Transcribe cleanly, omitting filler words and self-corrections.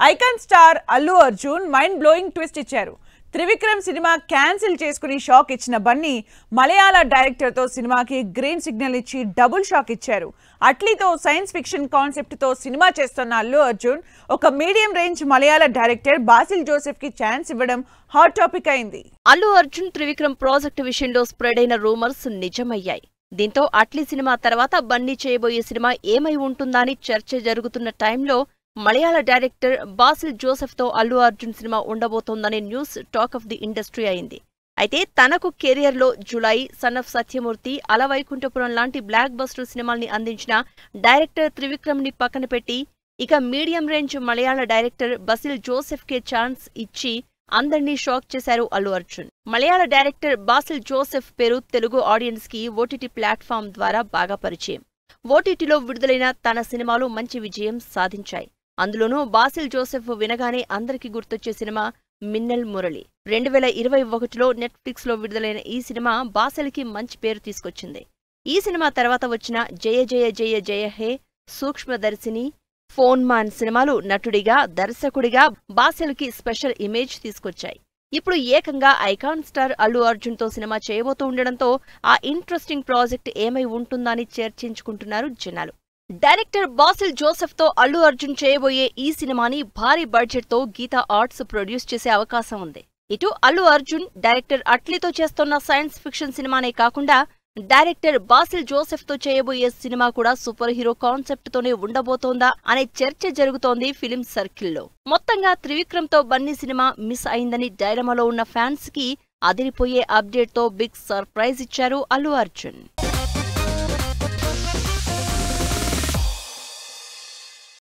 Icon star Allu Arjun mind blowing twist ఇచ్చారు. Trivikram cinema cancel చేసుకుని shock ఇచ్చిన బన్నీ మలయాళ డైరెక్టర్ తో సినిమాకి గ్రీన్ సిగ్నల్ ఇచ్చి డబుల్ షాక్ ఇచ్చారు. అట్లీతో సైన్స్ ఫిక్షన్ కాన్సెప్ట్ తో సినిమా చేస్తున్న అల్లు అర్జున్ ఒక మీడియం రేంజ్ మలయాళ డైరెక్టర్ బాసిల్ జోసెఫ్ కి ఛాన్స్ ఇవ్వడం హాట్ టాపిక్ అయింది. అల్లు అర్జున్ త్రివిక్రమ్ ప్రాజెక్ట్ విషయంలో స్ప్రెడ్ అయిన రూమర్స్ నిజమయ్యాయి. దీంతో అట్లీ సినిమా తర్వాత బన్నీ చేయబోయే సినిమా ఏమై ఉంటుందా అని చర్చ జరుగుతున్న టైంలో మలయాళ డైరెక్టర్ బాసిల్ జోసెఫ్ తో అల్లు అర్జున్ సినిమా ఉండబోతోందనే news talk of the industry అయింది. అయితే తనకు కెరియర్లో జులై, సన్ ఆఫ్ సత్యమూర్తి, అలవైకుంఠపురం లాంటి బ్లాక్ బస్టర్ సినిమాల్ని అందించిన డైరెక్టర్ త్రివిక్రమ్ ని పక్కన పెట్టి ఇక మీడియం రేంజ్ మలయాళ డైరెక్టర్ బాసిల్ జోసెఫ్ కే ఛాన్స్ ఇచ్చి అందర్నీ షాక్ చేశారు అల్లు అర్జున్. మలయాళ డైరెక్టర్ బాసిల్ జోసెఫ్ పేరు తెలుగు ఆడియన్స్ కి ఓటీటీ ప్లాట్ఫామ్ ద్వారా బాగా పరిచయం. ఓటీటీలో విడుదలైన తన సినిమాలు మంచి విజయం సాధించాయి. అందులోనూ బాసిల్ జోసెఫ్ వినగానే అందరికీ గుర్తొచ్చే సినిమా మిన్నల్ మురళి. 2021లో నెట్ఫ్లిక్స్ లో విడుదలైన ఈ సినిమా బాసిల్కి మంచి పేరు తీసుకొచ్చింది. ఈ సినిమా తర్వాత వచ్చిన జయ జయ జయ జయ హే, సూక్ష్మదర్శిని, ఫోన్ మాన్ సినిమాలు నటుడిగా, దర్శకుడిగా బాసిల్కి స్పెషల్ ఇమేజ్ తీసుకొచ్చాయి. ఇప్పుడు ఏకంగా ఐకాన్ స్టార్ అల్లు అర్జున్ తో సినిమా చేయబోతూ ఉండడంతో ఆ ఇంట్రెస్టింగ్ ప్రాజెక్ట్ ఏమై ఉంటుందని చర్చించుకుంటున్నారు జనాలు. డైరెక్టర్ బాసిల్ జోసెఫ్ తో అల్లు అర్జున్ చేయబోయే ఈ సినిమాని భారీ బడ్జెట్ తో గీతా ఆర్ట్స్ ప్రొడ్యూస్ చేసే అవకాశం ఉంది. ఇటు అల్లు అర్జున్ డైరెక్టర్ అట్లీతో చేస్తున్న సైన్స్ ఫిక్షన్ సినిమానే కాకుండా డైరెక్టర్ బాసిల్ జోసెఫ్ తో చేయబోయే సినిమా కూడా సూపర్ హీరో కాన్సెప్ట్ తోనే ఉండబోతోందా అనే చర్చ జరుగుతోంది ఫిలిం సర్కిల్లో. మొత్తంగా త్రివిక్రమ్ తో బన్నీ సినిమా మిస్ అయిందని డైలమాలో ఉన్న ఫ్యాన్స్ కి అదిరిపోయే అప్డేట్ తో బిగ్ సర్ప్రైజ్ ఇచ్చారు అల్లు అర్జున్.